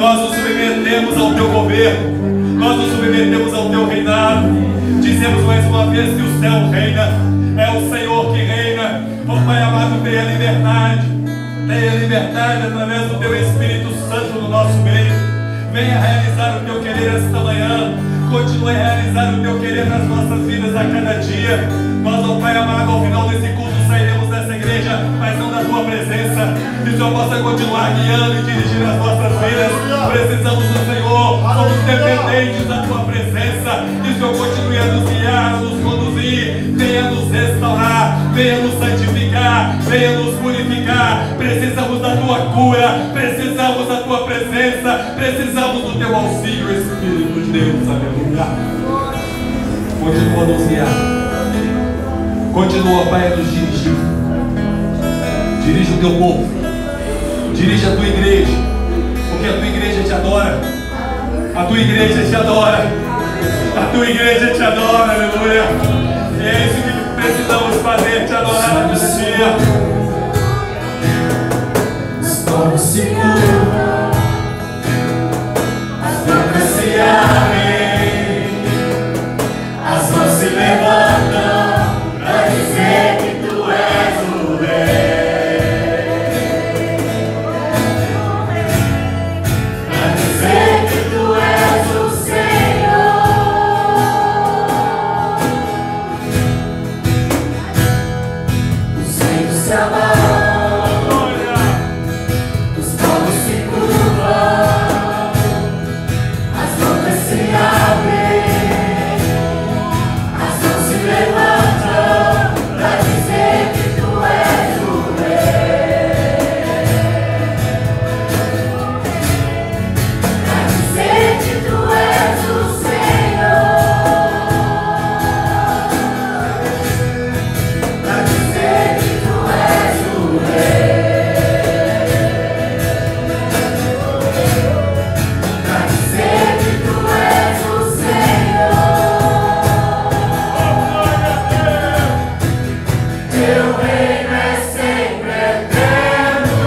Nós nos submetemos ao teu governo, nós nos submetemos ao teu reinado. Dizemos mais uma vez que o céu reina, é o Senhor que reina. Oh Pai amado, tenha liberdade através do teu Espírito Santo no nosso meio. Venha realizar o teu querer esta manhã, continue a realizar o teu querer nas nossas vidas a cada dia. Nós, oh Pai amado, ao final desse culto sairemos dessa igreja, mas não da tua presença. Que o Senhor possa continuar guiando e dirigindo as nossas vidas. Precisamos do Senhor, somos dependentes da tua presença. Que o Senhor continue a nos guiar, a nos conduzir, venha nos restaurar, venha nos santificar, venha nos purificar. Precisamos da tua cura, precisamos da tua presença, precisamos do teu auxílio, Espírito de Deus, aleluia. Continua a nos guiar, continua, Pai, a nos dirigir. Dirige o teu povo, dirige a tua igreja, porque a tua igreja te adora, a tua igreja te adora, a tua igreja te adora, aleluia. E é isso que precisamos fazer, te adorar nesse dia. Os povos se curvam, as bocas se abrem, as mãos se levantam para dizer que tu és o Rei, para dizer que tu és o Senhor. Os reinos se abalam, os povos se curvam, as bocas se abrem, as mãos se levantam para dizer que tu és o Rei, para dizer que tu és o Senhor, para dizer que tu és o Rei, para dizer que tu és o Senhor. Teu reino é sempre eterno,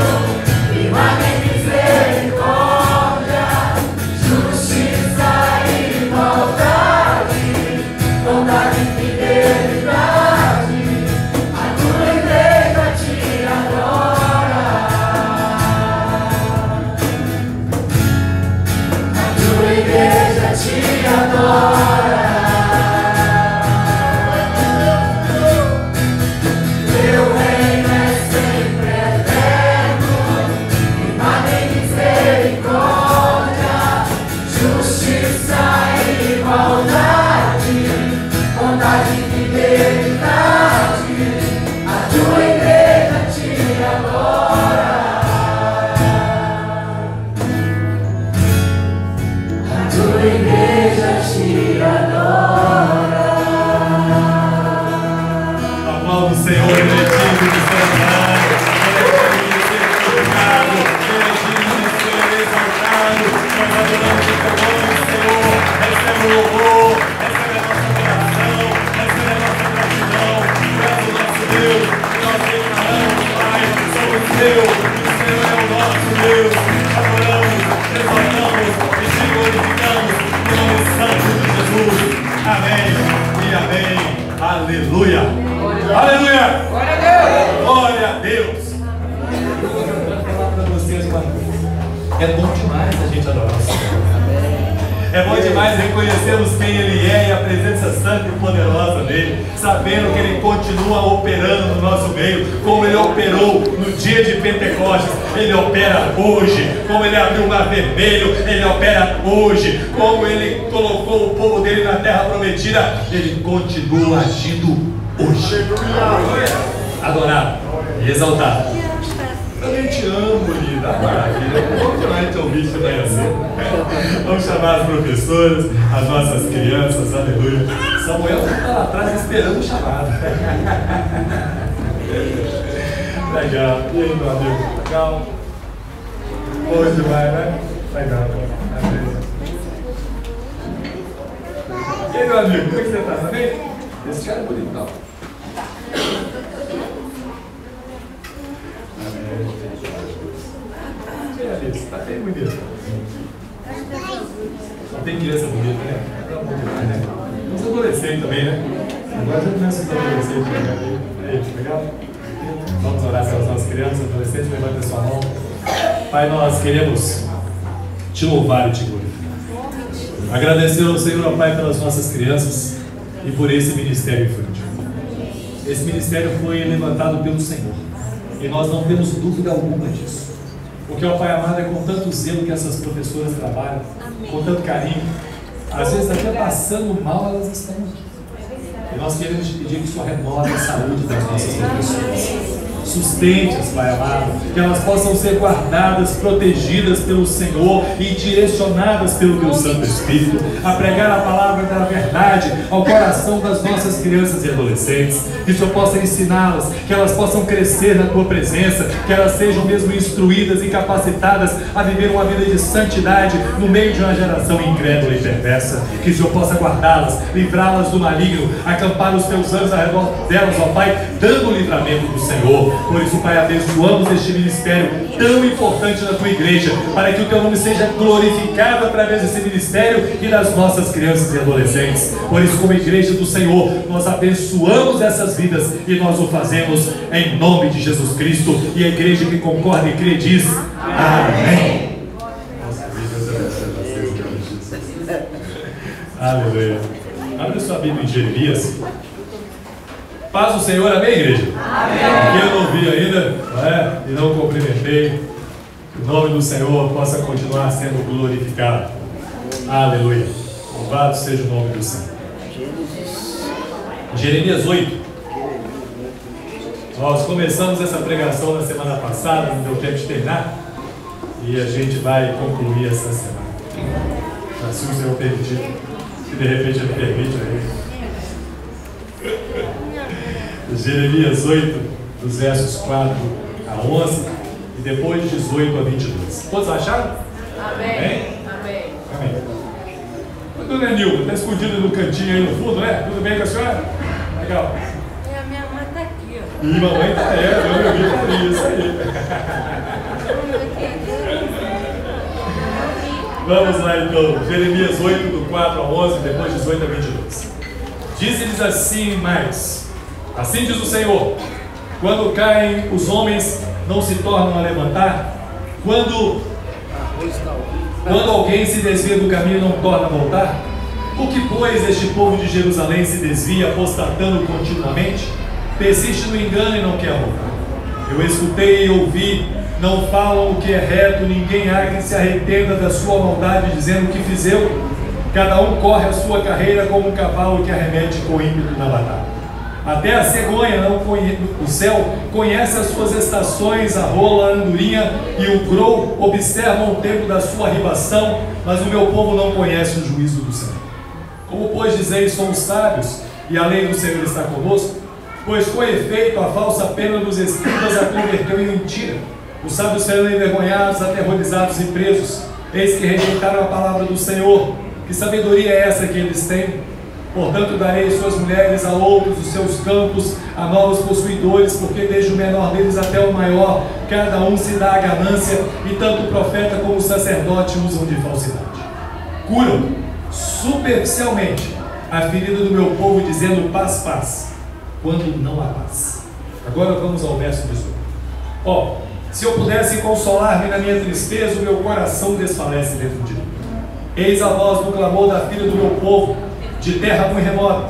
firmado em misericórdia, justiça e igualdade, bondade e fidelidade. A tua igreja te adora, a tua igreja te adora. Teu reino é sempre eterno, firmado em misericórdia, justiça e igualdade, bondade e fidelidade. A tua igreja te adora, a tua igreja te adora. Aplauda o Senhor, ele é digno de ser adorado, ele é digno de ser glorificado, ele é digno de ser exaltado. Nós adoramos o teu nome, Senhor. Recebe o louvor, recebe a nossa adoração, recebe a nossa gratidão. Tu és o nosso Deus, nós declaramos, Pai, somos teus, o Senhor é o nosso Deus. Adoramos, exaltamos e te glorificamos em nome santo de Jesus. Amém e amém. Aleluia. Aleluia. Glória a Deus! Glória a Deus. Eu quero falar para vocês uma coisa. É bom demais a gente adorar o Senhor. É bom demais reconhecermos quem Ele é e a presença santa e poderosa dEle, sabendo que Ele continua operando no nosso meio, como Ele operou no dia de Pentecostes, Ele opera hoje, como Ele abriu o mar vermelho, Ele opera hoje, como Ele colocou o povo dEle na terra prometida, Ele continua agindo hoje. Adorado e exaltado. Eu te amo, linda, maravilha. Vamos continuar a te ouvir isso daí assim. Vamos chamar as professoras, as nossas crianças, aleluia. Samuel está lá atrás esperando o chamado. Legal. E aí, meu amigo? Legal? Bom demais, né? Legal. E aí, meu amigo? Como é que você está? Tá bem? Esse cara é bonitão. Está bem bonito. Só tem criança bonita, né? Os adolescentes também, né? Agora já começa os adolescentes a pegar ali. Aí, legal? Vamos orar pelas nossas crianças, adolescentes, levanta a sua mão. Pai, nós queremos te louvar e te glorificar. Agradecer ao Senhor, ó Pai, pelas nossas crianças e por esse ministério infantil. Esse ministério foi levantado pelo Senhor e nós não temos dúvida alguma disso. Porque, ó Pai amado, é com tanto zelo que essas professoras trabalham, com tanto carinho, às vezes até passando mal, elas estão aqui. E nós queremos te pedir que o Senhor renove a saúde das nossas professoras. Sustente-as, Pai amado, que elas possam ser guardadas, protegidas pelo Senhor e direcionadas pelo Teu Santo Espírito a pregar a palavra da verdade ao coração das nossas crianças e adolescentes, que o Senhor possa ensiná-las, que elas possam crescer na Tua presença, que elas sejam mesmo instruídas e capacitadas a viver uma vida de santidade no meio de uma geração incrédula e perversa, que o Senhor possa guardá-las, livrá-las do maligno, acampar os Teus anjos ao redor delas, ó Pai, dando o livramento do Senhor. Por isso, Pai, abençoamos este ministério tão importante na Tua igreja, para que o Teu nome seja glorificado através desse ministério e das nossas crianças e adolescentes. Por isso, como igreja do Senhor, nós abençoamos essas vidas e nós o fazemos em nome de Jesus Cristo. E a igreja que concorda e crê diz amém. Aleluia. Abre sua Bíblia em Jeremias. Paz do Senhor, amém, igreja? Amém. Eu não vi ainda, não é? E não cumprimentei. Que o nome do Senhor possa continuar sendo glorificado. Aleluia. Louvado seja o nome do Senhor. Jeremias 8. Nós começamos essa pregação na semana passada, não deu tempo de terminar. E a gente vai concluir essa semana. Mas se o Senhor permitir, se de repente Ele permite aí. Jeremias 8, dos versos 4 a 11 e depois de 18 a 22. Todos acharam? Amém. Amém. Amém. Dona Nilma, está escondida no cantinho aí no fundo, né? Tudo bem com a senhora? Legal. A minha mãe está aqui, ó. E mamãe está eu vi tá ali, isso aí. Vamos lá então, Jeremias 8, do 4 a 11, depois de 18 a 22. Diz-lhes assim mais. Assim diz o Senhor: quando caem os homens, não se tornam a levantar. Quando alguém se desvia do caminho, não torna a voltar. Por que, pois, este povo de Jerusalém se desvia, apostatando continuamente? Persiste no engano e não quer voltar. Eu escutei e ouvi, não falam o que é reto, ninguém há que se arrependa da sua maldade, dizendo o que fiz eu. Cada um corre a sua carreira como um cavalo que arremete com ímpeto na batalha. Até a cegonha o céu conhece as suas estações, a rola, a andorinha e o grou observam o tempo da sua arribação, mas o meu povo não conhece o juízo do Senhor. Como, pois, dizeis, somos sábios, e a lei do Senhor está conosco? Pois, com efeito, a falsa pena dos escribas a converteu em mentira. Os sábios serão envergonhados, aterrorizados e presos. Eis que rejeitaram a palavra do Senhor. Que sabedoria é essa que eles têm? Portanto, darei suas mulheres a outros, os seus campos a novos possuidores, porque desde o menor deles até o maior, cada um se dá a ganância, e tanto o profeta como o sacerdote usam de falsidade. Curam superficialmente a ferida do meu povo, dizendo paz, paz, quando não há paz. Agora vamos ao verso 18. Se eu pudesse consolar-me na minha tristeza, o meu coração desfalece dentro de mim. Eis a voz do clamor da filha do meu povo, de terra muito remota.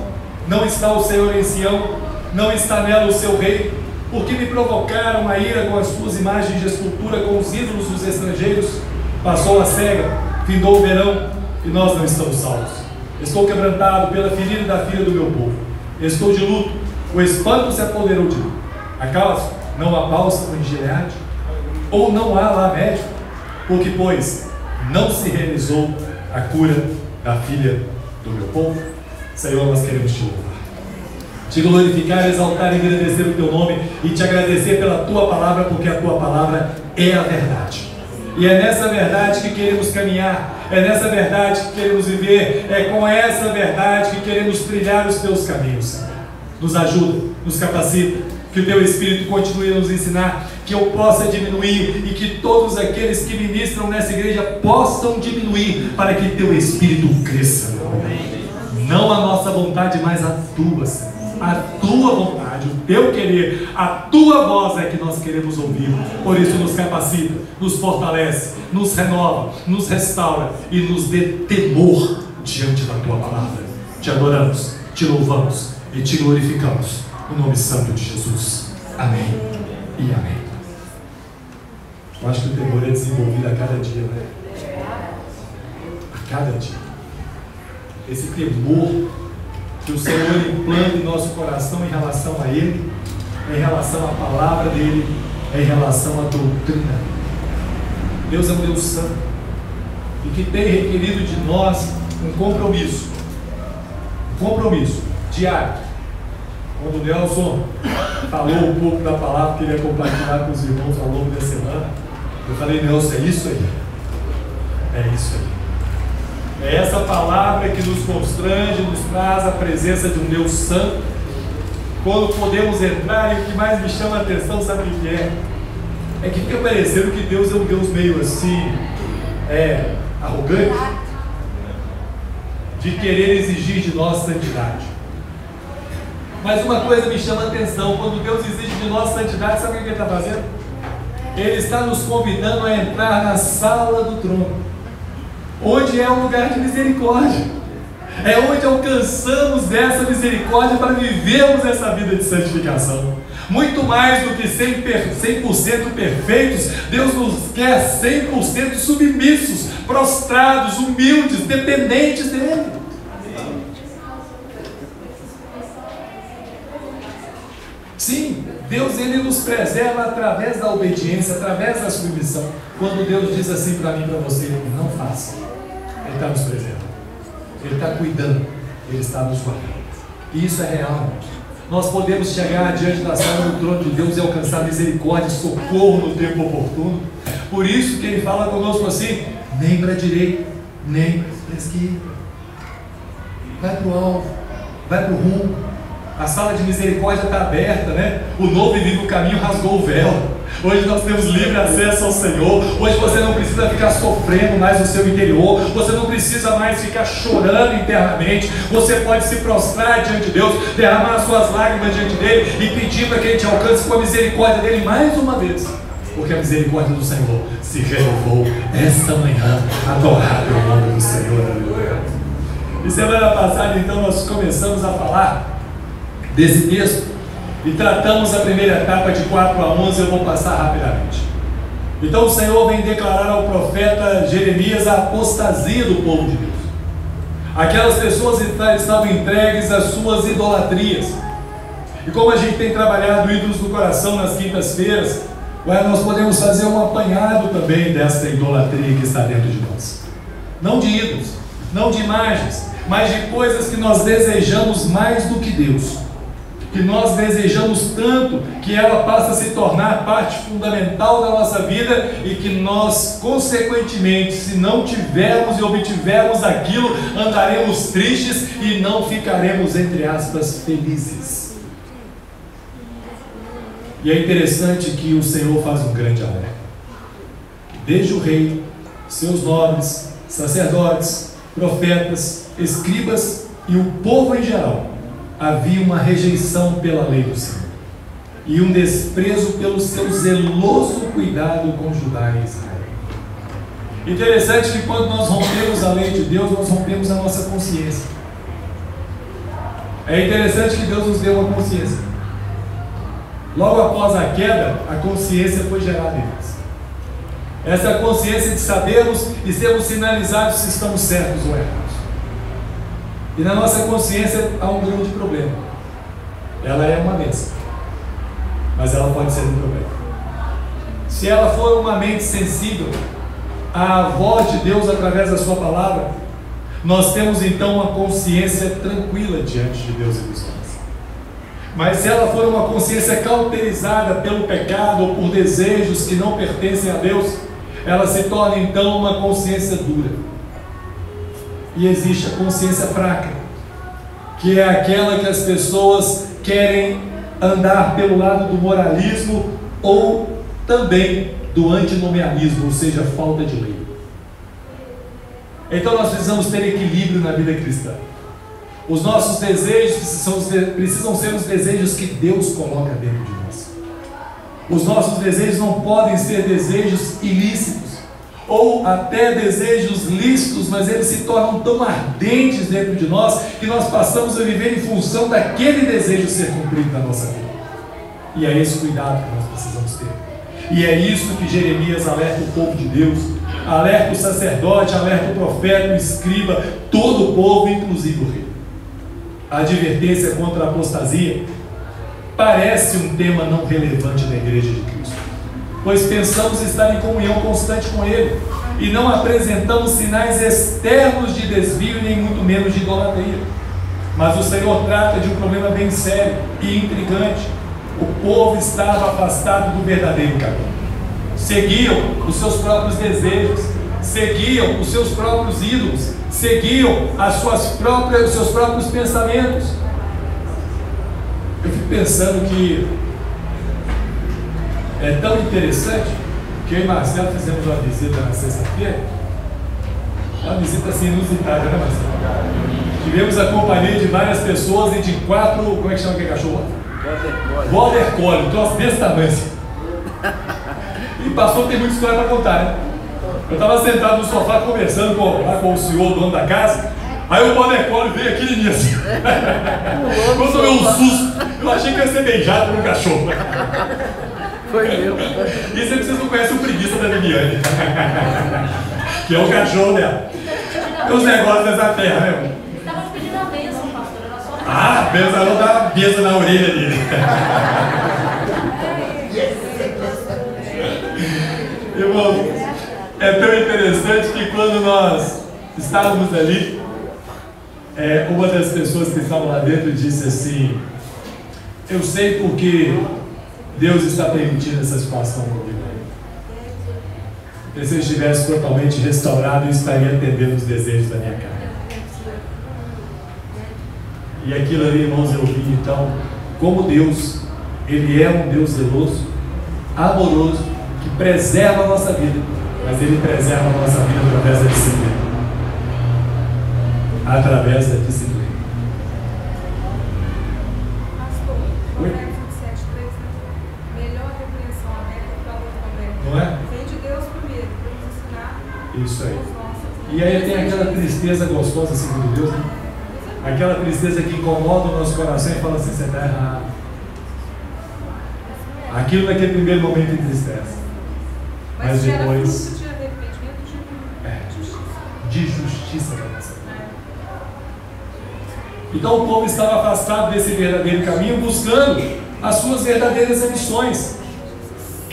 Não está o Senhor em Sião, não está nela o seu rei, porque me provocaram a ira com as suas imagens de escultura, com os ídolos dos estrangeiros. Passou a cega, findou o verão, e nós não estamos salvos. Estou quebrantado pela ferida da filha do meu povo. Estou de luto, o espanto se apoderou de mim. Acaso não há bálsamo em Gileade? Ou não há lá médico? Porque, pois, não se realizou a cura da filha do meu povo. Senhor, nós queremos te louvar, te glorificar, exaltar e agradecer o teu nome e te agradecer pela tua palavra, porque a tua palavra é a verdade. E é nessa verdade que queremos caminhar, é nessa verdade que queremos viver, é com essa verdade que queremos trilhar os teus caminhos. Nos ajuda, nos capacita, Que o Teu Espírito continue a nos ensinar, que eu possa diminuir e que todos aqueles que ministram nessa igreja possam diminuir, para que Teu Espírito cresça. Não a nossa vontade, mas a Tua, Senhor. A Tua vontade, o Teu querer, a Tua voz é que nós queremos ouvir. Por isso nos capacita, nos fortalece, nos renova, nos restaura e nos dê temor diante da Tua palavra. Te adoramos, Te louvamos e Te glorificamos. No nome santo de Jesus. Amém e amém. Eu acho que o temor é desenvolvido a cada dia, né? A cada dia. Esse temor que o Senhor implanta em nosso coração em relação a Ele, em relação à palavra dEle, em relação à doutrina. Deus é um Deus santo e que tem requerido de nós um compromisso diário. Quando o Nelson falou um pouco da palavra que ele ia compartilhar com os irmãos ao longo da semana, eu falei: Nelson, é isso aí. É isso aí. É essa palavra que nos constrange, nos traz a presença de um Deus santo. Quando podemos entrar, e o que mais me chama a atenção, sabe o que é? É que fica parecendo que Deus é um Deus meio assim, arrogante, de querer exigir de nós santidade. Mas uma coisa me chama a atenção: quando Deus exige de nós santidade, sabe o que Ele está fazendo? Ele está nos convidando a entrar na sala do trono, onde é um lugar de misericórdia, é onde alcançamos essa misericórdia para vivermos essa vida de santificação. Muito mais do que 100% perfeitos, Deus nos quer 100% submissos, prostrados, humildes, dependentes dEle. Sim, Deus Ele nos preserva através da obediência, através da submissão. Quando Deus diz assim para mim e para você: não faça, Ele está nos preservando, Ele está cuidando, Ele está nos guardando. E isso é real. Nós podemos chegar diante da sala do trono de Deus e alcançar misericórdia e socorro no tempo oportuno. Por isso que Ele fala conosco assim: nem para a direita, nem para a esquerda. Vai para o alvo, vai para o rumo. A sala de misericórdia está aberta, né? O novo e vivo caminho rasgou o véu. Hoje nós temos livre acesso ao Senhor. Hoje você não precisa ficar sofrendo mais no seu interior. Você não precisa mais ficar chorando internamente. Você pode se prostrar diante de Deus, derramar suas lágrimas diante dEle e pedir para que Ele te alcance com a misericórdia dEle mais uma vez. Porque a misericórdia do Senhor se renovou esta manhã. Adorado é o nome do Senhor. Aleluia. E semana passada, então, nós começamos a falar desse texto e tratamos a primeira etapa de 4 a 11. Eu vou passar rapidamente. Então o Senhor vem declarar ao profeta Jeremias a apostasia do povo de Deus. Aquelas pessoas estavam entregues às suas idolatrias. E como a gente tem trabalhado ídolos do coração nas quintas-feiras, nós podemos fazer um apanhado também desta idolatria que está dentro de nós. Não de ídolos, não de imagens, mas de coisas que nós desejamos mais do que Deus, que nós desejamos tanto que ela passa a se tornar parte fundamental da nossa vida e que nós, consequentemente, se não tivermos e obtivermos aquilo, andaremos tristes e não ficaremos, entre aspas, felizes. E é interessante que o Senhor faz um grande alerta. Desde o rei, seus nobres, sacerdotes, profetas, escribas e o povo em geral, havia uma rejeição pela lei do Senhor e um desprezo pelo seu zeloso cuidado com Judá e Israel. Interessante que quando nós rompemos a lei de Deus, nós rompemos a nossa consciência. É interessante que Deus nos deu uma consciência. Logo após a queda, a consciência foi gerada em nós. Essa consciência de sabermos e sermos sinalizados se estamos certos ou errados. E na nossa consciência há um grande problema. Ela é uma bênção, mas ela pode ser um problema. Se ela for uma mente sensível à voz de Deus através da sua palavra, nós temos então uma consciência tranquila diante de Deus e dos homens. Mas se ela for uma consciência cauterizada pelo pecado ou por desejos que não pertencem a Deus, ela se torna então uma consciência dura. E existe a consciência fraca, que é aquela que as pessoas querem andar pelo lado do moralismo ou também do antinomialismo, ou seja, falta de lei. Então nós precisamos ter equilíbrio na vida cristã. Os nossos desejos precisam ser os desejos que Deus coloca dentro de nós. Os nossos desejos não podem ser desejos ilícitos, ou até desejos lícitos, mas eles se tornam tão ardentes dentro de nós, que nós passamos a viver em função daquele desejo ser cumprido na nossa vida. E é esse cuidado que nós precisamos ter. E é isso que Jeremias alerta o povo de Deus, alerta o sacerdote, alerta o profeta, o escriba, todo o povo, inclusive o rei. A advertência contra a apostasia parece um tema não relevante na igreja de Cristo, pois pensamos estar em comunhão constante com Ele e não apresentamos sinais externos de desvio, nem muito menos de idolatria. Mas o Senhor trata de um problema bem sério e intrigante. O povo estava afastado do verdadeiro caminho. Seguiam os seus próprios desejos, seguiam os seus próprios ídolos, seguiam os seus próprios pensamentos. Eu fico pensando que é tão interessante que eu e Marcelo fizemos uma visita na sexta-feira, uma visita assim inusitada, né, Marcelo? Tivemos a companhia de várias pessoas e de 4, como é que chama aquele cachorro? Border Collie, um troço desse tamanho. E passou, tem muita história para contar, né? Eu estava sentado no sofá conversando com o senhor, dono da casa. Aí o Border Collie veio aqui em mim assim. Quando eu tomei um susto, eu achei que ia ser beijado por um cachorro. Foi eu. Isso é que vocês não conhecem o preguiça da Viviane, que é o cachorro dela. Os negócios dessa terra, né? Estava pedindo a bênção, pastor, na sua casa. Ah, a bênção, ela dá uma bênção na orelha dele. Irmão, é tão interessante que quando nós estávamos ali, uma das pessoas que estavam lá dentro disse assim: eu sei porque Deus está permitindo essa situação comigo. Porque se eu estivesse totalmente restaurado, eu estaria atendendo os desejos da minha carne. E aquilo ali, irmãos, eu vi então como Deus, Ele é um Deus zeloso, amoroso, que preserva a nossa vida, mas Ele preserva a nossa vida através da disciplina. Através da disciplina. Pastor, Provérbios 27:3, melhor repreensão aberta que a luta aberta. Não é? Vem de Deus primeiro, para nos ensinar Isso aí. os nossos. E aí tem aquela tristeza gostosa, segundo Deus, né? Aquela tristeza que incomoda o nosso coração e fala assim: você está errado. Aquilo naquele primeiro momento entristece. Mas gera depois fruto de arrependimento de justiça. de justiça para nossa vida. Então o povo estava afastado desse verdadeiro caminho, buscando as suas verdadeiras ambições.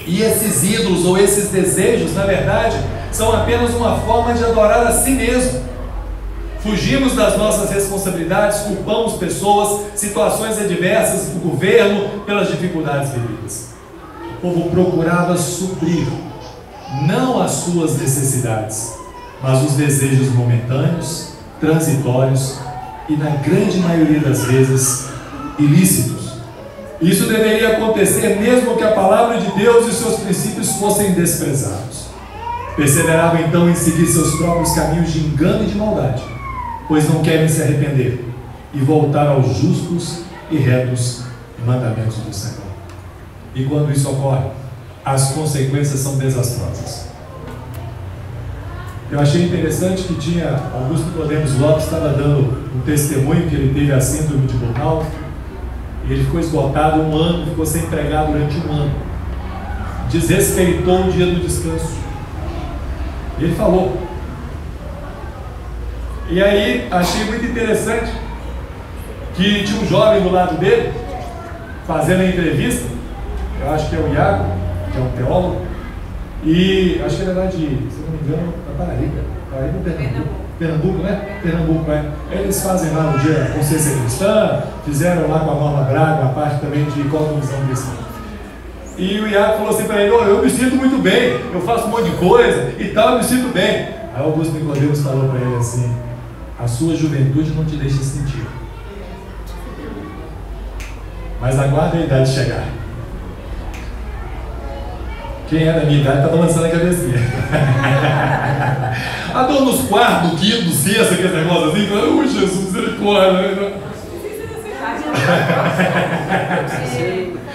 E esses ídolos ou esses desejos, na verdade, são apenas uma forma de adorar a si mesmo. Fugimos das nossas responsabilidades, culpamos pessoas, situações adversas, o governo, pelas dificuldades vividas. O povo procurava suprir não as suas necessidades, mas os desejos momentâneos, transitórios e, na grande maioria das vezes, ilícitos. Isso deveria acontecer mesmo que a palavra de Deus e seus princípios fossem desprezados. Perseveravam então em seguir seus próprios caminhos de engano e de maldade, pois não querem se arrepender e voltar aos justos e retos mandamentos do Senhor. E quando isso ocorre, as consequências são desastrosas. Eu achei interessante que tinha Augusto Podemos Lopes estava dando um testemunho que ele teve a síndrome de burnout e ele ficou esgotado 1 ano, ficou sem empregar durante 1 ano, desrespeitou o dia do descanso. E ele falou. E aí achei muito interessante que tinha um jovem do lado dele fazendo a entrevista. Eu acho que é o Iago, que é um teólogo, e acho que ele é lá de, se não me engano, da Paraíba ou Pernambuco, né? Pernambuco, é. Eles fazem lá no dia Consciência Cristã, fizeram lá com a Norma Braga, uma parte também de cosmovisão cristã. E o Iago falou assim para ele: eu me sinto muito bem, eu faço um monte de coisa e tal, eu me sinto bem. Aí Augusto Nicodemus falou para ele assim: a sua juventude não te deixa sentir, Mas aguarda a idade chegar. Quem é da minha idade está balançando a cabecinha. A dor nos quartos, no quinto, no sexto, aqueles negócios assim. Jesus, misericórdia.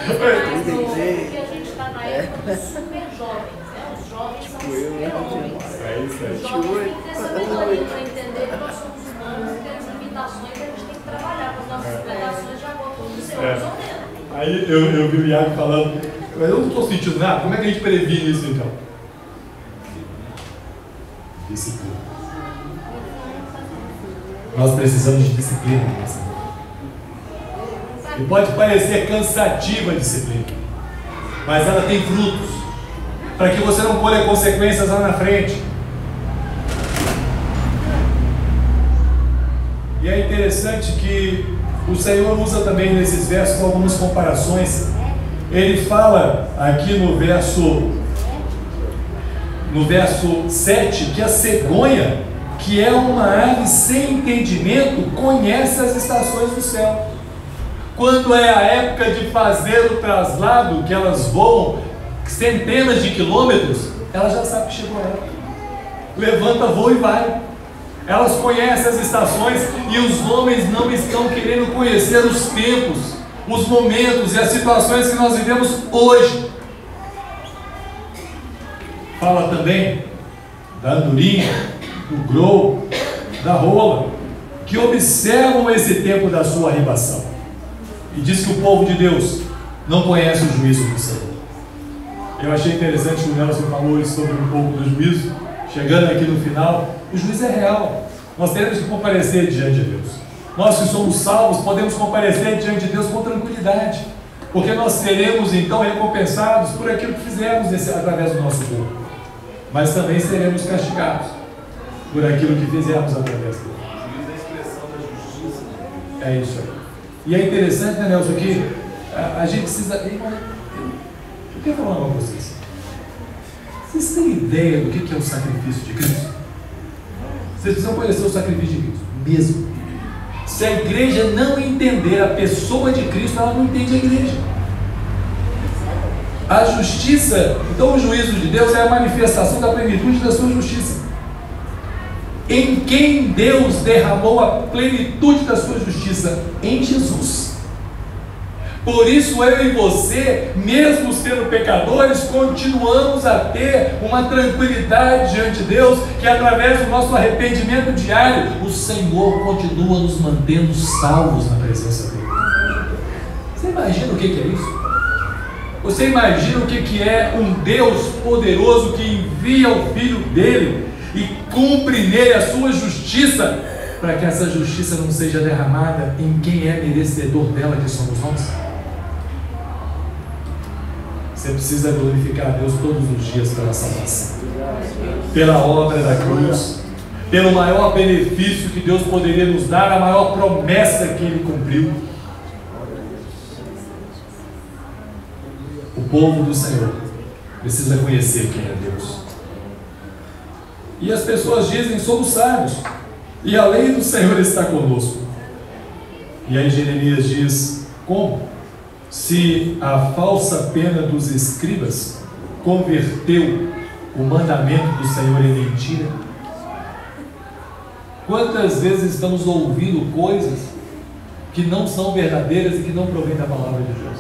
Porque a gente está na época dos super jovens, né? Os jovens são super homens. É isso aí. Os jovens têm que ter sabedoria para entender que nós somos humanos e temos limitações e a gente tem que trabalhar com as nossas limitações de acordo com o Senhor resolvendo. Aí eu vi o Iago falando, mas eu não estou sentindo nada, como é que a gente previne isso então? Disciplina. Nós precisamos de disciplina nessa vida. E pode parecer cansativa a disciplina, mas ela tem frutos, para que você não colhe consequências lá na frente. E é interessante que o Senhor usa também nesses versos algumas comparações. Ele fala aqui no verso 7 que a cegonha, que é uma ave sem entendimento, conhece as estações do céu. Quando é a época de fazer o traslado, que elas voam centenas de quilômetros, ela já sabe que chegou a época. Levanta, voa e vai. Elas conhecem as estações e os homens não estão querendo conhecer os tempos, os momentos e as situações que nós vivemos hoje. Fala também da andorinha, do grou, da rola, que observam esse tempo da sua arribação. E diz que o povo de Deus não conhece o juízo do Senhor. Eu achei interessante que o Nelson falou sobre um pouco do juízo. Chegando aqui no final, o juízo é real. Nós teremos que comparecer diante de Deus. Nós que somos salvos podemos comparecer diante de Deus com tranquilidade, porque nós seremos então recompensados por aquilo que fizemos através do nosso corpo, mas também seremos castigados por aquilo que fizemos através dele. O juízo é a expressão da justiça. É isso aí. E é interessante, né, Nelson, que a gente precisa... Eu quero falar uma coisa. Vocês têm ideia do que é o sacrifício de Cristo? Vocês precisam conhecer o sacrifício de Cristo mesmo. Se a igreja não entender a pessoa de Cristo, ela não entende a igreja. A justiça, então o juízo de Deus é a manifestação da plenitude da sua justiça. Em quem Deus derramou a plenitude da sua justiça? Em Jesus. Por isso eu e você, mesmo sendo pecadores, continuamos a ter uma tranquilidade diante de Deus, que através do nosso arrependimento diário, o Senhor continua nos mantendo salvos na presença dele. Você imagina o que é isso? Você imagina o que é um Deus poderoso que envia o Filho dele e cumpre nele a sua justiça, para que essa justiça não seja derramada em quem é merecedor dela, que somos nós? Você precisa glorificar a Deus todos os dias pela salvação, pela obra da cruz, pelo maior benefício que Deus poderia nos dar, a maior promessa que Ele cumpriu. O povo do Senhor precisa conhecer quem é Deus. E as pessoas dizem: somos sábios, e a lei do Senhor está conosco. E aí Jeremias diz: como? Se a falsa pena dos escribas converteu o mandamento do Senhor em mentira. Quantas vezes estamos ouvindo coisas que não são verdadeiras e que não provêm da palavra de Deus?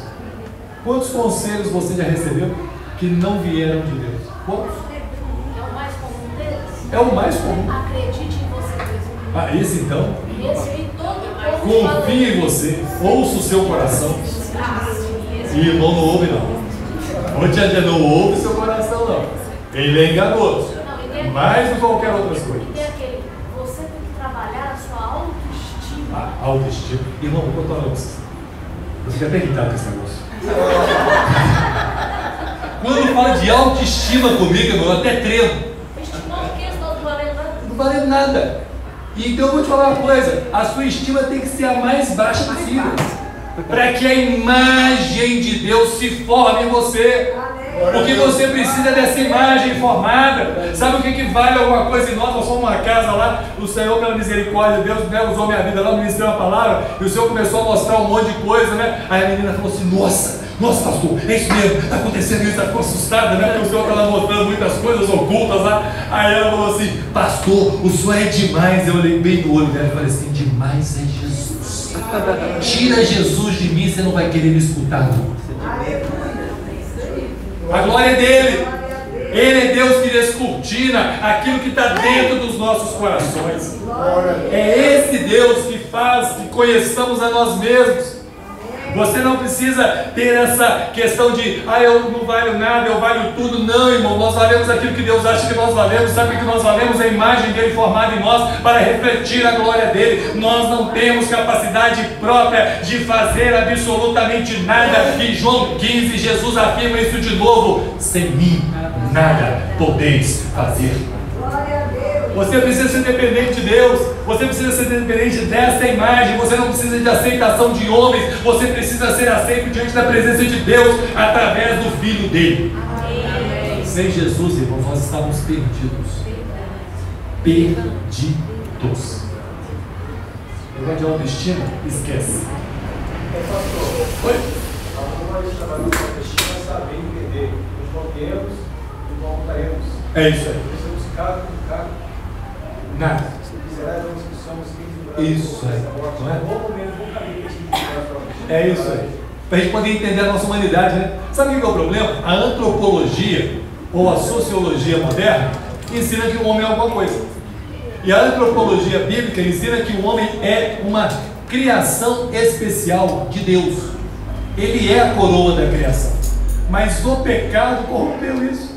Quantos conselhos você já recebeu que não vieram de Deus? Quantos? É o mais comum deles? É o mais comum. Acredite em você mesmo. Ah, esse então? Esse aí todo mundo Confie em você, ouça o seu coração. E irmão não ouve não. Onde a não ouve seu coração não. Ele é enganoso. Mais do que qualquer outra coisa. Tem aquele, você tem que trabalhar a sua autoestima. A autoestima. Irmão, vou contar uma coisa. Eu fico até irritado com esse negócio. Quando fala de autoestima comigo, eu até tremo. Estimou o que? Estou não valendo nada. Não vale nada. E então eu vou te falar uma coisa: a sua estima tem que ser a mais baixa possível, para que a imagem de Deus se forme em você. O que você precisa é dessa imagem formada. Sabe o que vale alguma coisa em nós? Nós fomos uma casa lá, o Senhor, pela misericórdia de Deus, né, usou minha vida lá, ministrou uma palavra, e o Senhor começou a mostrar um monte de coisa, né? Aí a menina falou assim: nossa, pastor, é isso mesmo, está acontecendo isso, ela ficou assustada, né? Porque o Senhor estava mostrando muitas coisas ocultas lá. Aí ela falou assim: pastor, o senhor é demais. Eu olhei bem no olho dela e falei assim: demais é Jesus. Tira Jesus de mim, você não vai querer me escutar, não. A glória é dele. Ele é Deus que descortina aquilo que está dentro dos nossos corações. É esse Deus que faz que conheçamos a nós mesmos. Você não precisa ter essa questão de: eu não valho nada, eu valho tudo. Não, irmão, nós valemos aquilo que Deus acha que nós valemos. Sabe o que nós valemos? A imagem dele formada em nós para refletir a glória dele. Nós não temos capacidade própria de fazer absolutamente nada. Em João 15, Jesus afirma isso de novo: sem mim nada podeis fazer. Você precisa ser dependente de Deus. Você precisa ser dependente dessa imagem. Você não precisa de aceitação de homens. Você precisa ser aceito diante da presença de Deus através do Filho dele. Amém. Sem Jesus, irmãos, nós estávamos perdidos. Perdidos. Negócio de autoestima, esquece. Pastor, alguma chamada de autoestima é saber entender os bloqueios e como estaremos. É isso aí. Precisamos ficar. Nada. Isso aí. É isso aí. Para a gente poder entender a nossa humanidade, né? Sabe o que é o problema? A antropologia ou a sociologia moderna ensina que o homem é alguma coisa. E a antropologia bíblica ensina que o homem é uma criação especial de Deus. Ele é a coroa da criação. Mas o pecado corrompeu isso.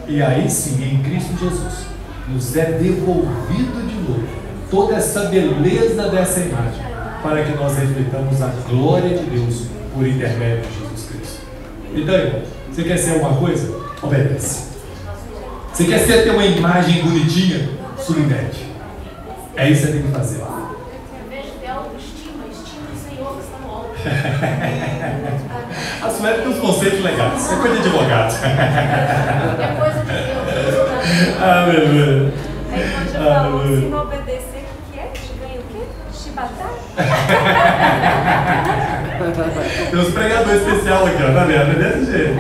E aí sim, em Cristo Jesus, nos é devolvido de novo toda essa beleza dessa imagem, para que nós refletamos a glória de Deus por intermédio de Jesus Cristo. Então, irmão, você quer ser alguma coisa? Obedece. Você quer ter uma imagem bonitinha? Submete. É isso que você tem que fazer. Em vez de autoestima, estima o Senhor que está no alto. A Sueli tem uns conceitos legais. É coisa de advogado. É coisa de Deus. Aleluia. Aí quando já falou, se não obedecer, o que é? Ganha o quê? Chibatar? Tem uns pregadores especiais aqui, ó, tá vendo? É desse jeito.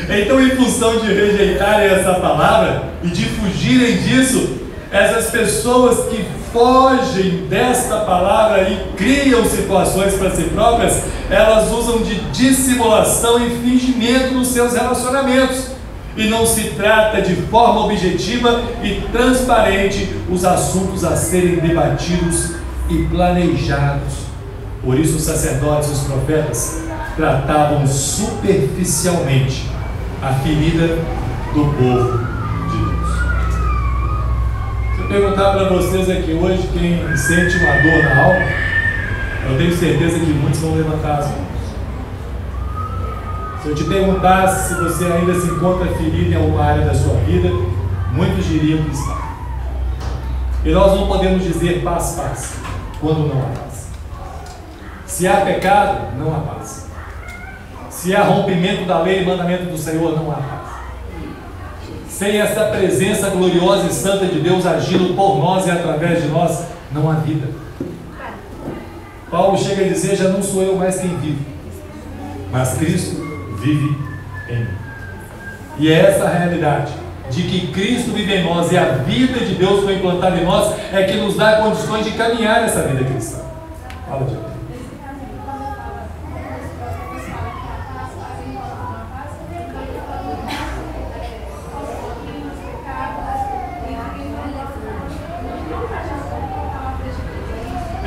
Então, em função de rejeitarem essa palavra e de fugirem disso, essas pessoas que fogem desta palavra e criam situações para si próprias, elas usam de dissimulação e fingimento nos seus relacionamentos. E não se trata de forma objetiva e transparente os assuntos a serem debatidos e planejados. Por isso os sacerdotes e os profetas tratavam superficialmente a ferida do povo de Deus. Se eu perguntar para vocês aqui hoje quem sente uma dor na alma, eu tenho certeza que muitos vão levantar as mãos. Se eu te perguntasse se você ainda se encontra ferido em alguma área da sua vida, muitos diriam que está. E nós não podemos dizer paz, paz, quando não há paz. Se há pecado, não há paz. Se há rompimento da lei e mandamento do Senhor, não há paz. Sem essa presença gloriosa e santa de Deus agindo por nós e através de nós, não há vida. Paulo chega a dizer: já não sou eu mais quem vive, mas Cristo vive em mim. E é essa a realidade de que Cristo vive em nós e a vida de Deus foi implantada em nós é que nos dá condições de caminhar essa vida cristã. Fala, Diego.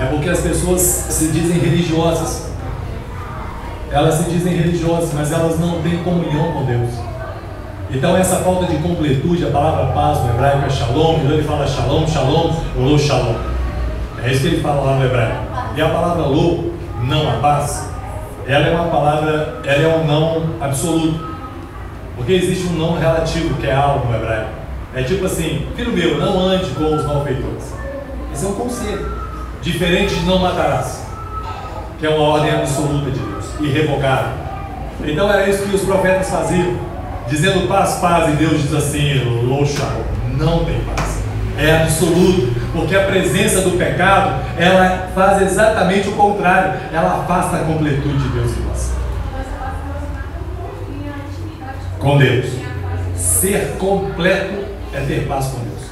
É porque as pessoas se dizem religiosas. Elas se dizem religiosas, mas elas não têm comunhão com Deus. Então essa falta de completude, a palavra paz no hebraico é shalom, então ele fala shalom, shalom, ou lo shalom. É isso que ele fala lá no hebraico. E a palavra lo, não a paz, ela é uma palavra, ela é um não absoluto. Porque existe um não relativo, que é algo no hebraico. É tipo assim: filho meu, não ande com os malfeitores. Esse é um conselho. Diferente de não matarás, que é uma ordem absoluta de Deus, irrevogável. Então era isso que os profetas faziam, dizendo paz, paz, e Deus diz assim, Loxa, não tem paz. É absoluto, porque a presença do pecado, ela faz exatamente o contrário, ela afasta a completude de Deus em nós. Com Deus. Ser completo é ter paz com Deus.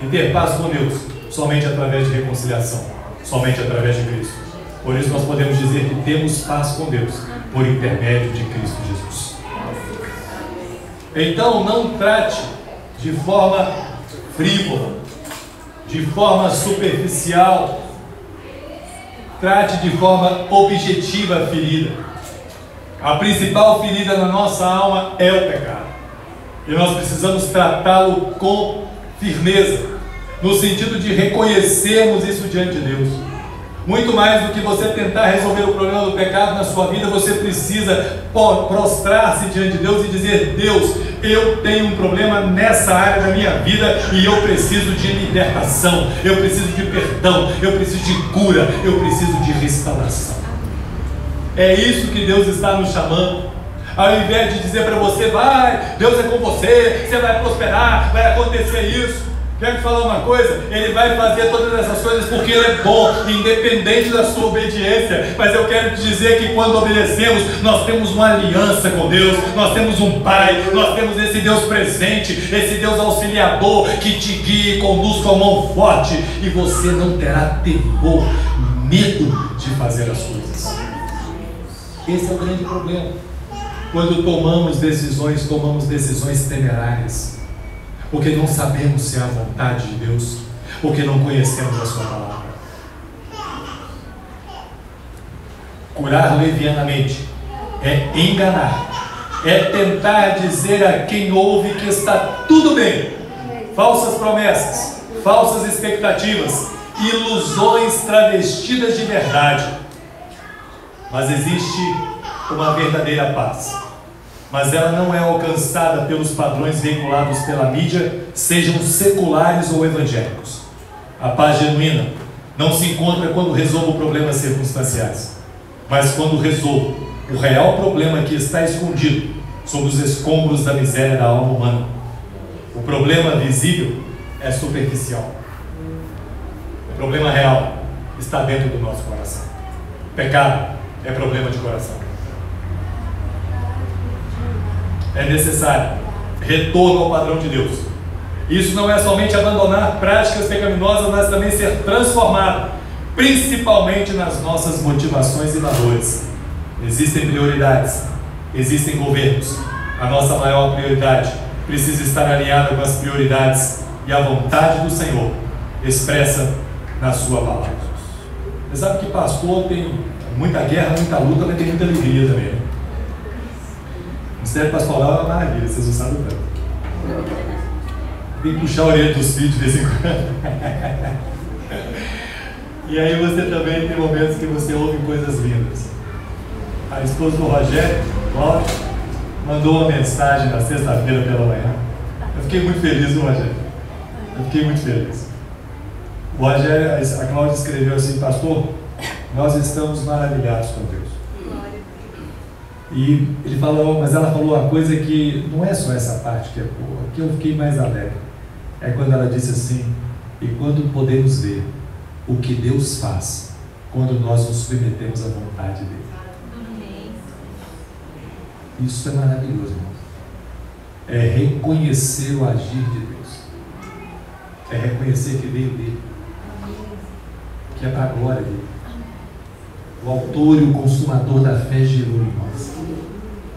E ter paz com Deus somente através de reconciliação, somente através de Cristo. Por isso nós podemos dizer que temos paz com Deus por intermédio de Cristo Jesus. Então não trate de forma frívola, de forma superficial, trate de forma objetiva a ferida. A principal ferida na nossa alma é o pecado, e nós precisamos tratá-lo com firmeza, no sentido de reconhecermos isso diante de Deus. Muito mais do que você tentar resolver o problema do pecado na sua vida, você precisa prostrar-se diante de Deus e dizer: Deus, eu tenho um problema nessa área da minha vida e eu preciso de libertação, eu preciso de perdão, eu preciso de cura, eu preciso de restauração. É isso que Deus está nos chamando. Ao invés de dizer para você: vai, Deus é com você, você vai prosperar, vai acontecer isso. Quero te falar uma coisa, Ele vai fazer todas essas coisas porque Ele é bom, independente da sua obediência. Mas eu quero te dizer que quando obedecemos, nós temos uma aliança com Deus, nós temos um Pai, nós temos esse Deus presente, esse Deus auxiliador que te guia e conduz com a mão forte, e você não terá temor, medo de fazer as coisas. Esse é o grande problema. Quando tomamos decisões temerárias, porque não sabemos se é a vontade de Deus, porque não conhecemos a sua palavra. Curar levianamente é enganar, é tentar dizer a quem ouve que está tudo bem. Falsas promessas, falsas expectativas, ilusões travestidas de verdade. Mas existe uma verdadeira paz, mas ela não é alcançada pelos padrões veiculados pela mídia, sejam seculares ou evangélicos. A paz genuína não se encontra quando resolvo problemas circunstanciais, mas quando resolvo o real problema que está escondido sob os escombros da miséria da alma humana. O problema visível é superficial. O problema real está dentro do nosso coração. Pecado é problema de coração. É necessário retorno ao padrão de Deus. Isso não é somente abandonar práticas pecaminosas, mas também ser transformado, principalmente nas nossas motivações e valores. Existem prioridades, existem governos. A nossa maior prioridade precisa estar alinhada com as prioridades e a vontade do Senhor expressa na sua palavra. Você sabe que pastor tem muita guerra, muita luta, mas tem muita alegria também, né? O ministério pastoral é uma maravilha, vocês não sabem tanto. Tem que puxar a orelha dos filhos de vez em quando. E aí você também tem momentos que você ouve coisas lindas. A esposa do Rogério, Cláudio, mandou uma mensagem na sexta-feira pela manhã. Eu fiquei muito feliz, não, Rogério? Eu fiquei muito feliz. O Rogério, a Cláudia escreveu assim: pastor, nós estamos maravilhados com Deus. E ele falou, mas ela falou uma coisa que não é só essa parte que é boa, que eu fiquei mais alegre. É quando ela disse assim: e quando podemos ver o que Deus faz quando nós nos submetemos à vontade dele. Isso é maravilhoso, irmão. É reconhecer o agir de Deus, é reconhecer que veio dele, que é para a glória dele. O autor e o consumador da fé gerou em nós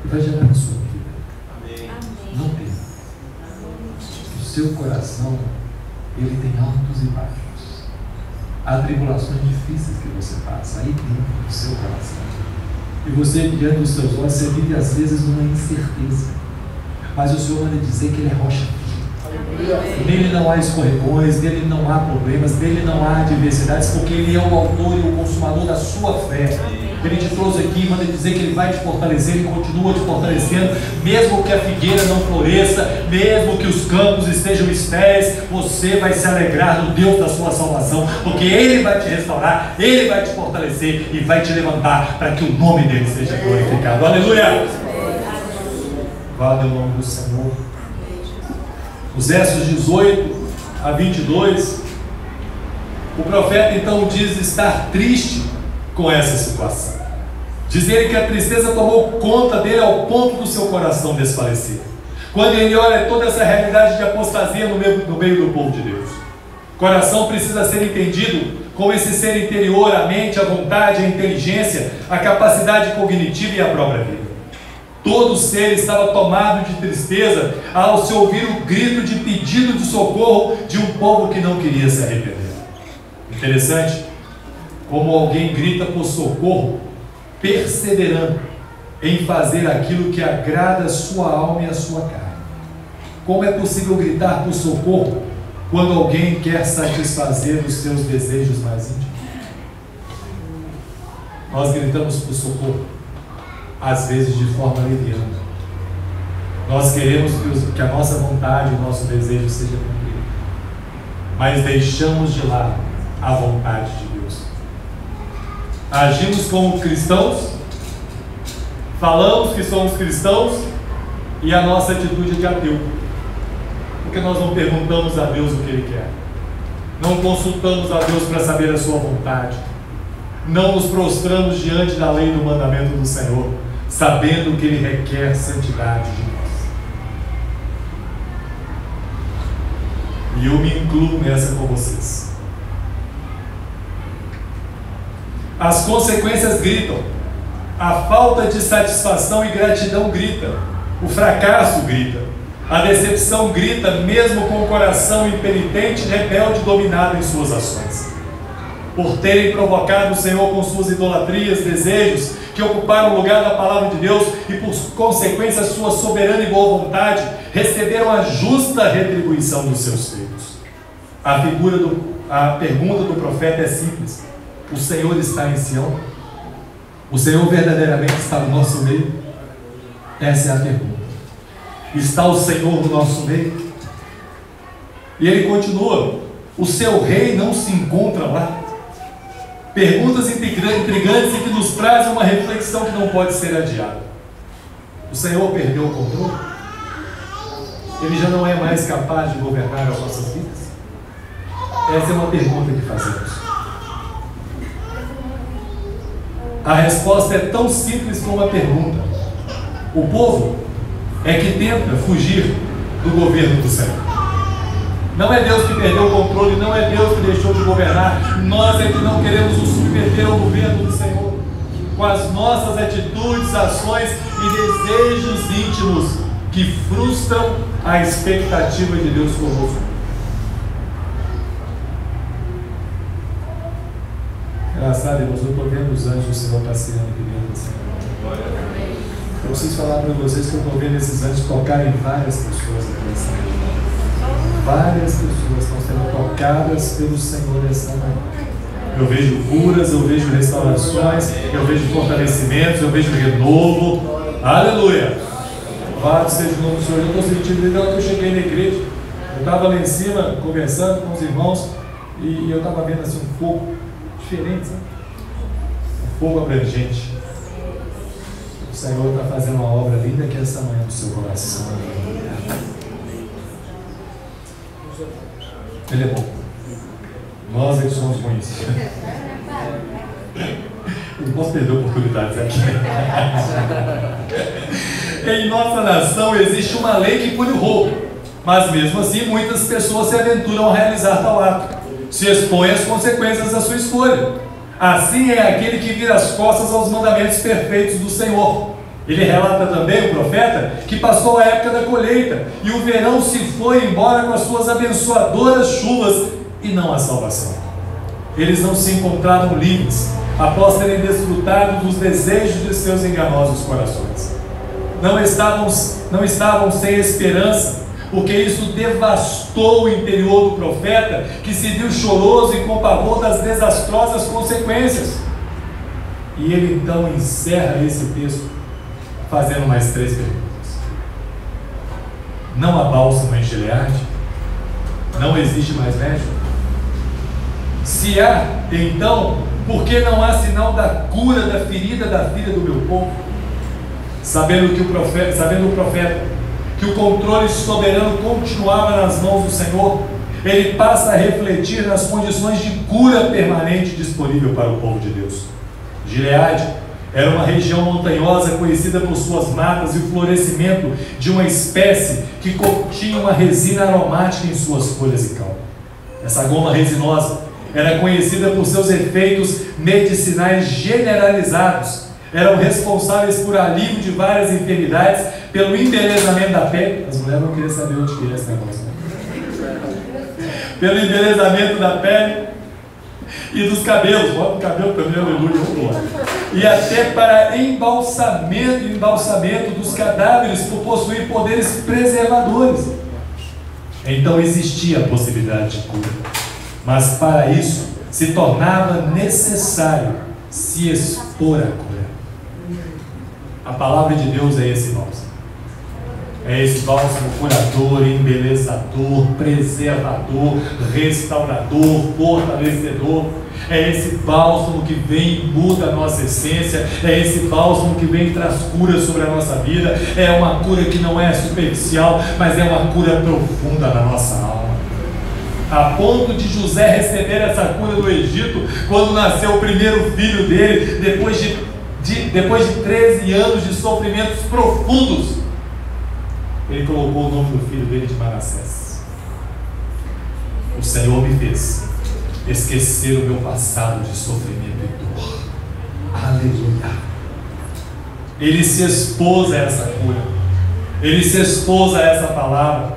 e vai gerar na sua vida. Amém. Não tem. O seu coração, ele tem altos e baixos. Há tribulações difíceis que você passa aí dentro do seu coração. E você, diante dos seus olhos, você vive às vezes numa incerteza. Mas o Senhor manda dizer que Ele é rocha firme. Nele não há escorregões, nele não há problemas, nele não há adversidades, porque Ele é o autor e o consumador da sua fé. Ele te trouxe aqui e manda dizer que Ele vai te fortalecer e continua te fortalecendo, mesmo que a figueira não floresça, mesmo que os campos estejam estéreis, você vai se alegrar no Deus da sua salvação, porque Ele vai te restaurar, Ele vai te fortalecer e vai te levantar para que o nome dele seja glorificado. Aleluia! Louvado é o nome do Senhor. Os versos 18 a 22, o profeta então diz estar triste com essa situação. Diz ele que a tristeza tomou conta dele ao ponto do seu coração desfalecer. Quando ele olha toda essa realidade de apostasia no meio do povo de Deus, o coração precisa ser entendido como esse ser interior, a mente, a vontade, a inteligência, a capacidade cognitiva e a própria vida. Todo ser estava tomado de tristeza ao se ouvir o grito de pedido de socorro de um povo que não queria se arrepender. Interessante como alguém grita por socorro, perseverando em fazer aquilo que agrada a sua alma e a sua carne. Como é possível gritar por socorro quando alguém quer satisfazer os seus desejos mais íntimos? Nós gritamos por socorro, às vezes de forma leviana. Nós queremos que a nossa vontade, o nosso desejo seja cumprido, mas deixamos de lado a vontade de Deus. Agimos como cristãos, falamos que somos cristãos e a nossa atitude é de ateu, porque nós não perguntamos a Deus o que Ele quer, não consultamos a Deus para saber a sua vontade, não nos prostramos diante da lei e do mandamento do Senhor, sabendo que Ele requer santidade de nós. E eu me incluo nessa com vocês. As consequências gritam, a falta de satisfação e gratidão grita, o fracasso grita, a decepção grita, mesmo com o coração impenitente, rebelde, dominado em suas ações. Por terem provocado o Senhor com suas idolatrias, desejos que ocuparam o lugar da palavra de Deus e por consequência sua soberana e boa vontade, receberam a justa retribuição dos seus feitos. A pergunta do profeta é simples: o Senhor está em Sião? O Senhor verdadeiramente está no nosso meio? Essa é a pergunta. Está o Senhor no nosso meio? E ele continua: o seu rei não se encontra lá? Perguntas intrigantes e que nos trazem uma reflexão que não pode ser adiada. O Senhor perdeu o controle? Ele já não é mais capaz de governar as nossas vidas? Essa é uma pergunta que fazemos. A resposta é tão simples como a pergunta. O povo é que tenta fugir do governo do Senhor. Não é Deus que perdeu o controle, não é Deus que deixou de governar. Nós é que não queremos nos submeter ao governo do Senhor, com as nossas atitudes, ações e desejos íntimos que frustram a expectativa de Deus conosco. Engraçado, irmãos, eu estou vendo os anjos do Senhor passeando aqui dentro do Senhor. Eu preciso falar para vocês que eu estou vendo esses anjos tocarem várias pessoas aqui nessa manhã. Várias pessoas estão sendo tocadas pelo Senhor nessa manhã. Eu vejo curas, eu vejo restaurações, eu vejo fortalecimentos, eu vejo renovo. Aleluia! Louvado seja o nome do Senhor. Eu estou sentindo, então eu cheguei na igreja, eu estava lá em cima conversando com os irmãos e eu estava vendo assim um fogo diferente, sabe? Um fogo abrangente. O Senhor está fazendo uma obra linda aqui essa manhã no seu coração. Ele é bom. Nós é que somos ruins. Eu não posso perder oportunidades aqui. Em nossa nação existe uma lei que pune o roubo, mas mesmo assim muitas pessoas se aventuram a realizar tal ato, se expõem às consequências da sua escolha. Assim é aquele que vira as costas aos mandamentos perfeitos do Senhor. Ele relata também, o profeta, que passou a época da colheita e o verão se foi embora com as suas abençoadoras chuvas e não a salvação. Eles não se encontraram livres após terem desfrutado dos desejos de seus enganosos corações. Não estavam sem esperança, porque isso devastou o interior do profeta, que se viu choroso e com pavor das desastrosas consequências. E ele então encerra esse texto fazendo mais 3 perguntas. Não há bálsamo em Gileade? Não existe mais médico? Se há, então, por que não há sinal da cura da ferida da filha do meu povo? sabendo o profeta que o controle soberano continuava nas mãos do Senhor, ele passa a refletir nas condições de cura permanente disponível para o povo de Deus. Gileade era uma região montanhosa conhecida por suas matas e o florescimento de uma espécie que continha uma resina aromática em suas folhas e cal. Essa goma resinosa era conhecida por seus efeitos medicinais generalizados. Eram responsáveis por alívio de várias enfermidades, pelo embelezamento da pele. As mulheres não queriam saber onde que é esse negócio. Pelo embelezamento da pele e dos cabelos. Bota o cabelo também, aleluia. E até para embalsamento dos cadáveres, por possuir poderes preservadores. Então existia a possibilidade de cura. Mas para isso se tornava necessário se expor à cura. A palavra de Deus é esse bálsamo. É esse bálsamo curador, embelezador, preservador, restaurador, fortalecedor. É esse bálsamo que vem e muda a nossa essência. É esse bálsamo que vem e traz cura sobre a nossa vida. É uma cura que não é superficial, mas é uma cura profunda na nossa alma. A ponto de José receber essa cura do Egito, quando nasceu o primeiro filho dele, depois de 13 anos de sofrimentos profundos, ele colocou o nome do filho dele de Manassés. O Senhor me fez esquecer o meu passado de sofrimento e dor. Aleluia. Ele se expôs a essa cura. Ele se expôs a essa palavra.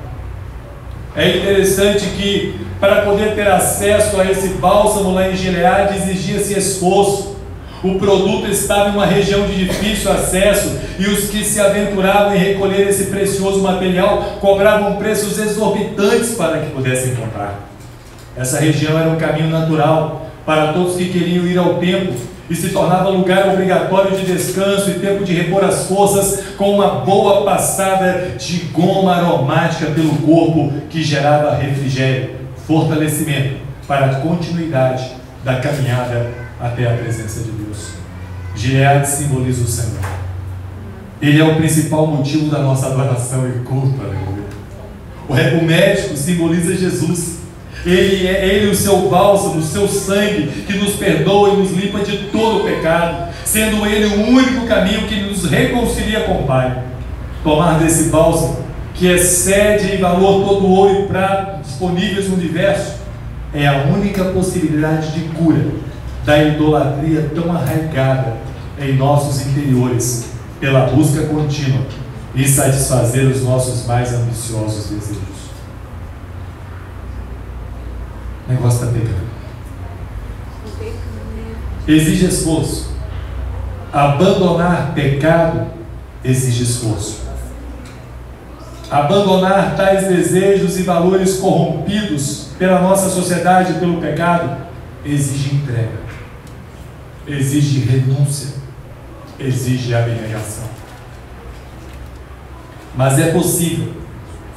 É interessante que para poder ter acesso a esse bálsamo lá em Gileade exigia-se esforço. O produto estava em uma região de difícil acesso e os que se aventuravam em recolher esse precioso material cobravam preços exorbitantes para que pudessem comprar. Essa região era um caminho natural para todos que queriam ir ao templo e se tornava lugar obrigatório de descanso e tempo de repor as forças com uma boa passada de goma aromática pelo corpo que gerava refrigério, fortalecimento para a continuidade da caminhada até a presença de Deus. Gileade simboliza o Senhor. Ele é o principal motivo da nossa adoração e culto. O médico simboliza Jesus. Ele é ele o seu bálsamo, o seu sangue que nos perdoa e nos limpa de todo o pecado, sendo ele o único caminho que nos reconcilia com o Pai. Tomar desse bálsamo, que excede em valor todo o ouro e prata disponíveis no universo, é a única possibilidade de cura da idolatria tão arraigada em nossos interiores, pela busca contínua em satisfazer os nossos mais ambiciosos desejos. O negócio está pegando. Exige esforço. Abandonar pecado exige esforço. Abandonar tais desejos e valores corrompidos pela nossa sociedade e pelo pecado exige entrega, exige renúncia, exige abnegação. Mas é possível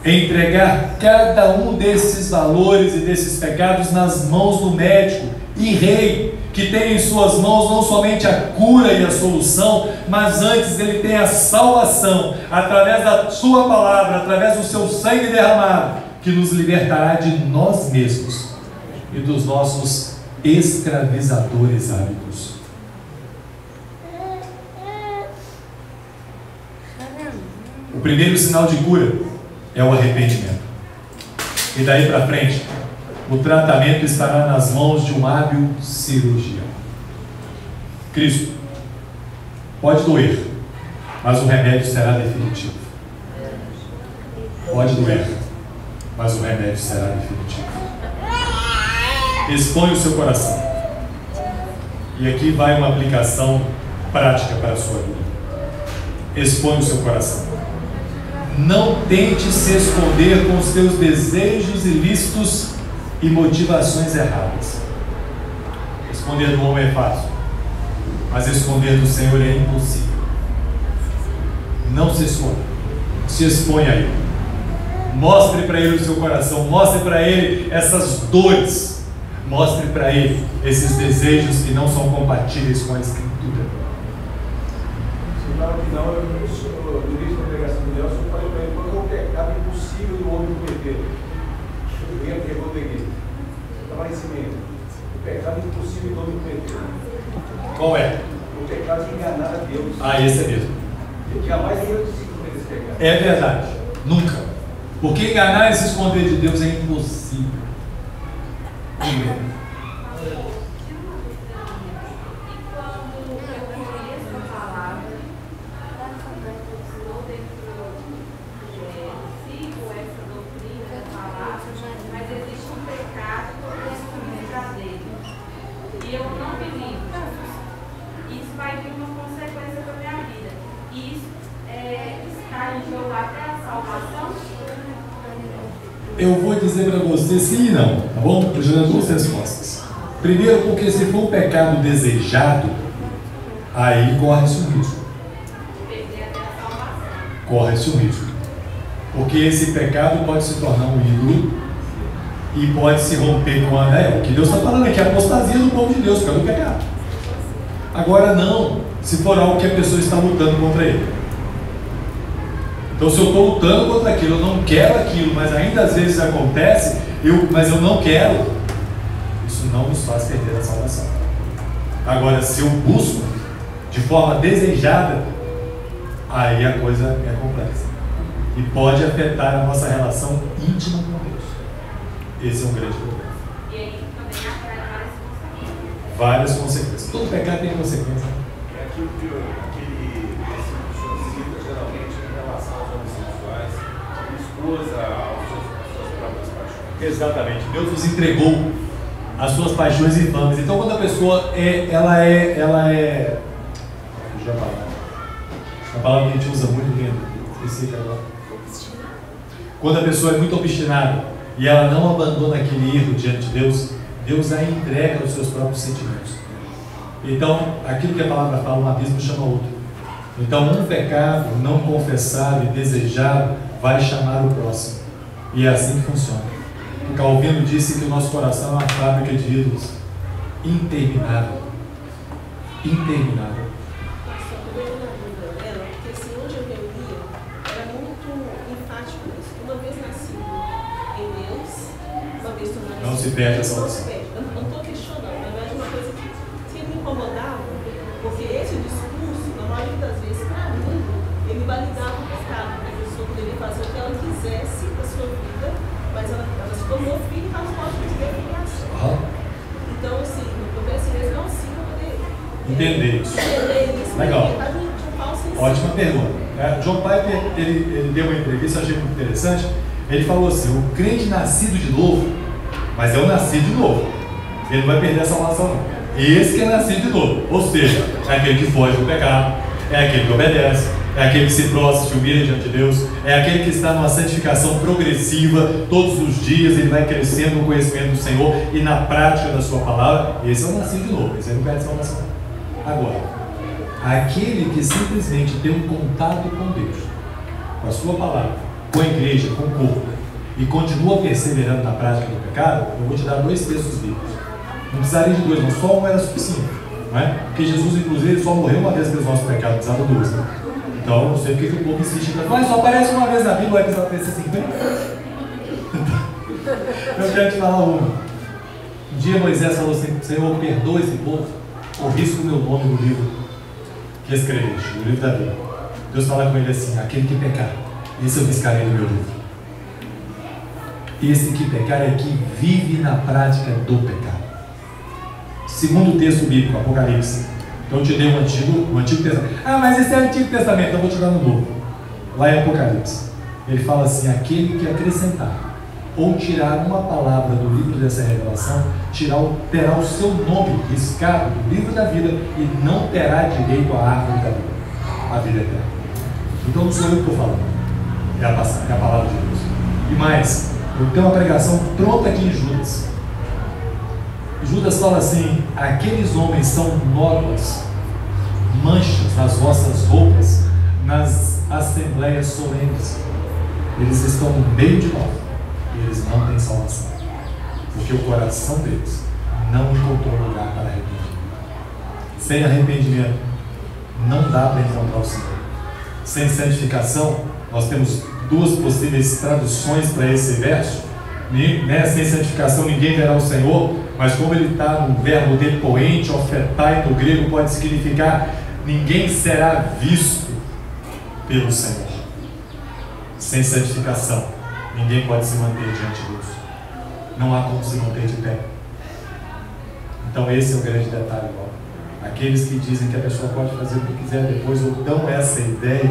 entregar cada um desses valores e desses pecados nas mãos do médico e rei, que tem em suas mãos não somente a cura e a solução, mas antes ele tem a salvação, através da sua palavra, através do seu sangue derramado, que nos libertará de nós mesmos e dos nossos escravizadores hábitos. O primeiro sinal de cura é o arrependimento. E daí para frente, o tratamento estará nas mãos de um hábil cirurgião. Cristo pode doer, mas o remédio será definitivo. Pode doer, mas o remédio será definitivo. Expõe o seu coração. E aqui vai uma aplicação prática para a sua vida. Expõe o seu coração. Não tente se esconder com os seus desejos ilícitos e motivações erradas. Esconder do homem é fácil, mas esconder do Senhor é impossível. Não se esconda, se exponha a Ele. Mostre para Ele o seu coração, mostre para Ele essas dores, mostre para Ele esses desejos que não são compatíveis com a Escritura. fala que não, no início da pregação do Nelson, eu falei para ele, qual é o pecado impossível do homem cometer? Ninguém pegou da igreja. Estava lá em cima ainda. O pecado impossível do homem cometer. Qual é? O pecado de enganar a Deus. Ah, esse é mesmo. Ele jamais ia se cometer esse pecado. É verdade. Nunca. Porque enganar e se esconder de Deus é impossível. Ninguém. Eu vou dizer para você sim e não, tá bom? Eu já dou duas respostas. Primeiro, porque se for um pecado desejado, aí corre-se um risco. Corre-se um risco. Porque esse pecado pode se tornar um ídolo e pode se romper com o que Deus está falando aqui, a apostasia do povo de Deus, por causa do pecado. Agora não, se for algo que a pessoa está lutando contra ele. Então, se eu estou lutando contra aquilo, eu não quero aquilo, mas ainda às vezes acontece, mas eu não quero, isso não nos faz perder a salvação. Agora, se eu busco de forma desejada, aí a coisa é complexa e pode afetar a nossa relação íntima com Deus. Esse é um grande problema. E aí também atrai várias consequências. Todo pecado tem consequência. É aquilo que aquele cita geralmente em relação aos homossexuais, esposa às suas próprias paixões. Exatamente. Deus nos entregou as suas paixões infames. Então, quando a pessoa ela é a palavra que a gente usa muito lindo, esqueci agora. Quando a pessoa é muito obstinada e ela não abandona aquele erro diante de Deus, Deus a entrega aos seus próprios sentimentos. Então, aquilo que a palavra fala, um abismo chama outro. Então, um pecado não confessado e desejado vai chamar o próximo. E é assim que funciona. O Calvino disse que o nosso coração é uma fábrica de ídolos interminável. Interminável. Porque assim, onde eu reunia, era muito enfático isso. Uma vez nascido em Deus, uma vez tornado. Não se perde a salvação. Eu não estou questionando, na verdade, uma coisa que me incomodava, porque esse discurso, na maioria das vezes, para mim, ele validava o pecado. A pessoa poderia fazer o que ela quisesse da sua vida, mas ela se tornou filho e ela pode viver a filiação. Então, assim, eu penso mesmo, não sim, eu poder entender isso. Legal. Ótima pergunta. John Piper, ele deu uma entrevista, eu achei muito interessante. Ele falou assim: o crente nascido de novo, mas é o nascido de novo, ele não vai perder a salvação não. Esse que é nascido de novo, ou seja, é aquele que foge do pecado, é aquele que obedece, é aquele que se prostra, se humilha diante de Deus, é aquele que está numa santificação progressiva, todos os dias ele vai crescendo no conhecimento do Senhor e na prática da sua palavra. Esse é o nascido de novo, esse aí não perde a salvação. Agora, aquele que simplesmente tem um contato com Deus, com a sua palavra, com a igreja, com o corpo, e continua perseverando na prática do pecado, eu vou te dar dois textos bíblicos. Não precisaria de dois, mas só um era suficiente, não é? Porque Jesus, inclusive, só morreu uma vez pelos nossos pecados, precisava duas, né? Então, eu não sei porque que o povo insiste em falar, só aparece uma vez na Bíblia, vai precisar ter 50. Eu quero te falar uma. Um dia Moisés falou assim: Senhor, perdoa esse povo, ou risco o meu nome no livro que escreveste, no livro da Bíblia. Deus fala com ele assim: aquele que pecar, esse eu riscarei no meu livro. Esse que pecar é que vive na prática do pecado. Segundo texto bíblico, Apocalipse. Então eu te dei o Antigo Testamento. Ah, mas esse é o Antigo Testamento, então eu vou te dar no Novo. Lá em Apocalipse, ele fala assim: aquele que acrescentar ou tirar uma palavra do livro dessa revelação, terá o seu nome riscado do livro da vida e não terá direito à árvore da vida, a vida eterna. Então não sou eu que estou falando, é a palavra de Deus. E mais, eu tenho uma pregação pronta aqui em Judas. Judas fala assim: aqueles homens são nódoas, manchas nas vossas roupas, nas assembleias solenes. Eles estão no meio de nós e eles não têm salvação, porque o coração deles não encontrou lugar para arrependimento. Sem arrependimento não dá para encontrar o Senhor. Sem santificação, nós temos duas possíveis traduções para esse verso, né? Sem santificação ninguém verá o Senhor, mas como ele está no verbo depoente, ofetai, no grego pode significar ninguém será visto pelo Senhor. Sem santificação ninguém pode se manter diante de Deus, não há como se manter de pé. Então esse é o grande detalhe. Aqueles que dizem que a pessoa pode fazer o que quiser depois ou dão essa ideia,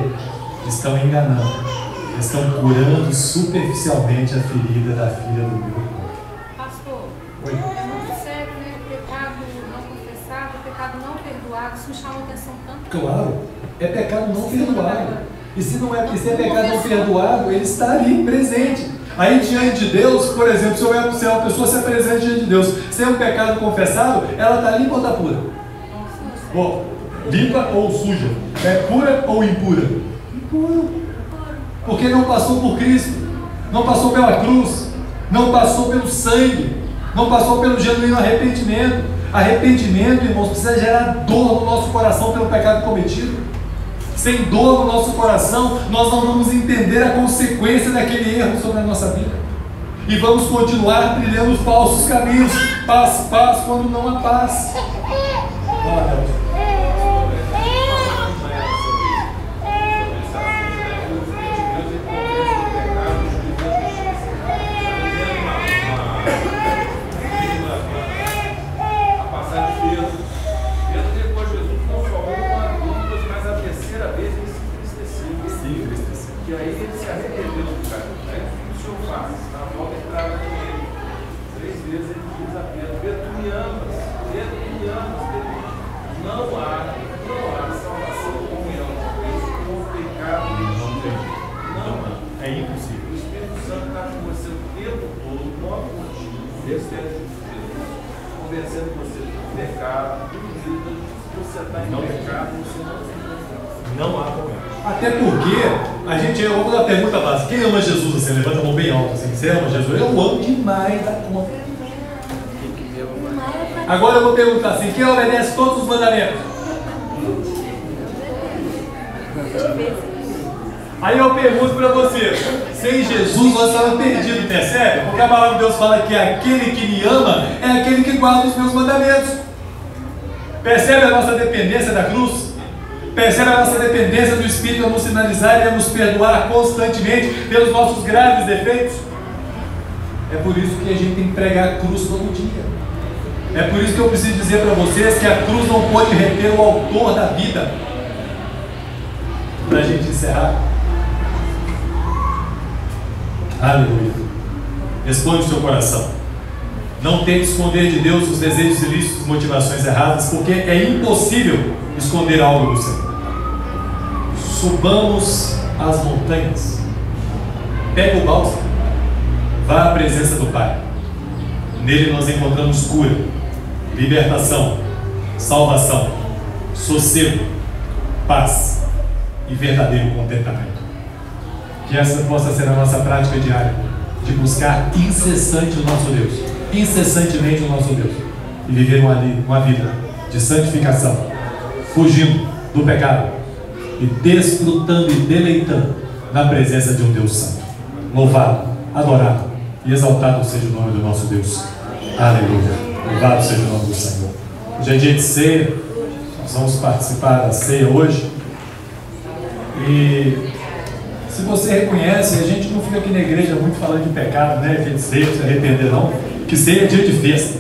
estão enganando, estão curando superficialmente a ferida da filha do meu irmão. Pastor, Oi. é muito sério, né? Pecado não confessado, pecado não perdoado, isso me chama a atenção tanto. Claro, é pecado não perdoado. E se é pecado não perdoado, ele está ali, presente. Aí diante de Deus, por exemplo, se uma pessoa se apresenta diante de Deus, sem um pecado confessado, ela está limpa ou está pura? Bom, limpa ou suja? É pura ou impura? Impura. Porque não passou por Cristo, não passou pela cruz, não passou pelo sangue, não passou pelo genuíno arrependimento. Arrependimento, irmãos, precisa gerar dor no nosso coração pelo pecado cometido. Sem dor no nosso coração, nós não vamos entender a consequência daquele erro sobre a nossa vida. E vamos continuar trilhando falsos caminhos, paz, quando não há paz. Fala, Deus. E aí ele se arrependeu do cara. Aí o que o senhor faz? Na volta entrava com ele. 3 vezes ele diz a Pedro: Pedro, tu me amas. Pedro, tu me amas. Não há salvação com comunhão com o pecado. Não há. É impossível. O Espírito Santo está com você o tempo todo, nove contínuos, convencendo você do pecado, do vida. Se você está em pecado, você não tem. Não há comunhão. Até porque a gente, eu vou fazer uma pergunta básica: quem ama Jesus? Assim, levanta a mão bem alta assim. Você ama Jesus? Eu amo demais da conta. Agora eu vou perguntar assim: quem obedece todos os mandamentos? Aí eu pergunto para você: sem Jesus nós estamos perdidos, percebe? Porque a palavra de Deus fala que aquele que me ama é aquele que guarda os meus mandamentos. Percebe a nossa dependência da cruz? Percebe a nossa dependência do Espírito a nos sinalizar e a nos perdoar constantemente pelos nossos graves defeitos? É por isso que a gente tem que pregar a cruz todo dia. É por isso que eu preciso dizer para vocês que a cruz não pode reter o autor da vida. Para a gente encerrar. Aleluia. Responde o seu coração. Não tente esconder de Deus os desejos ilícitos, motivações erradas, porque é impossível esconder algo do Senhor. Subamos as montanhas. Pega o bálsamo. Vá à presença do Pai. Nele nós encontramos cura, libertação, salvação, sossego, paz e verdadeiro contentamento. Que essa possa ser a nossa prática diária, de buscar incessantemente o nosso Deus, e viver uma vida de santificação, fugindo do pecado e desfrutando e deleitando na presença de um Deus santo. Louvado, adorado e exaltado seja o nome do nosso Deus. Aleluia. Louvado seja o nome do Senhor. Hoje é dia de ceia. Nós vamos participar da ceia hoje. E se você reconhece, a gente não fica aqui na igreja muito falando de pecado, né? De ceia, se arrepender não. Que ceia é dia de festa,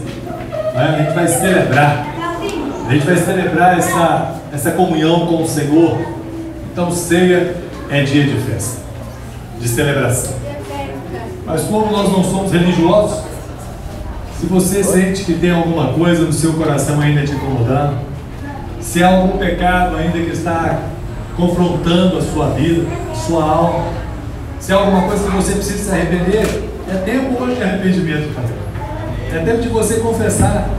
né? A gente vai celebrar. A gente vai celebrar essa comunhão com o Senhor. Então ceia é dia de festa, de celebração. Mas como nós não somos religiosos, se você sente que tem alguma coisa no seu coração ainda te incomodando, se há algum pecado ainda que está confrontando a sua vida, a sua alma, se há alguma coisa que você precisa se arrepender, é tempo hoje de arrependimento também. É tempo de você confessar,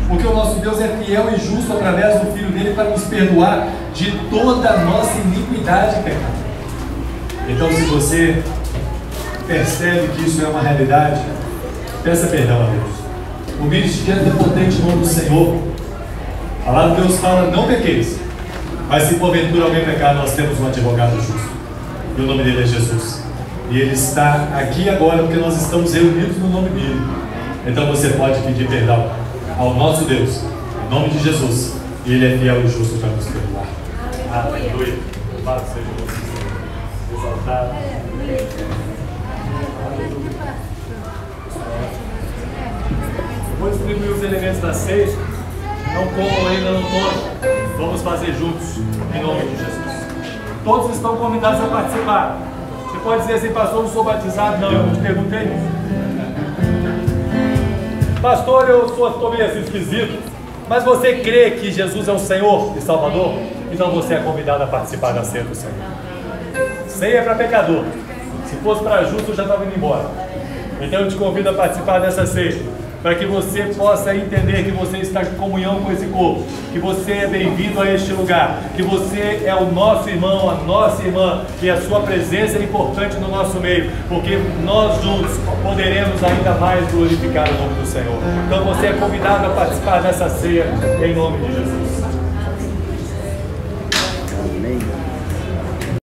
porque o nosso Deus é fiel e justo através do Filho dele para nos perdoar de toda a nossa iniquidade e pecado. Então, se você percebe que isso é uma realidade, peça perdão a Deus. Humilhe-se diante do potente nome do Senhor. A palavra de Deus fala: não pequeis, Mas se porventura alguém pecar, nós temos um advogado justo. E o nome dele é Jesus. E ele está aqui agora porque nós estamos reunidos no nome dele. Então você pode pedir perdão ao nosso Deus, em nome de Jesus. E ele é fiel e justo para nos perdoar. Aleluia. Louvado seja o nosso Senhor. Exaltado. Vou distribuir os elementos da ceia. Não comam ainda, não tomem. Vamos fazer juntos, em nome de Jesus. Todos estão convidados a participar. Você pode dizer assim, pastor, eu não sou batizado. Não, eu não te perguntei. Pastor, eu estou meio assim esquisito. Mas você crê que Jesus é o Senhor e Salvador? Então você é convidado a participar da ceia do Senhor. Ceia é para pecador. Se fosse para justo, eu já estava indo embora. Então eu te convido a participar dessa ceia, para que você possa entender que você está em comunhão com esse corpo, que você é bem-vindo a este lugar, que você é o nosso irmão, a nossa irmã, e a sua presença é importante no nosso meio, porque nós juntos poderemos ainda mais glorificar o nome do Senhor. Então você é convidado a participar dessa ceia em nome de Jesus. Amém.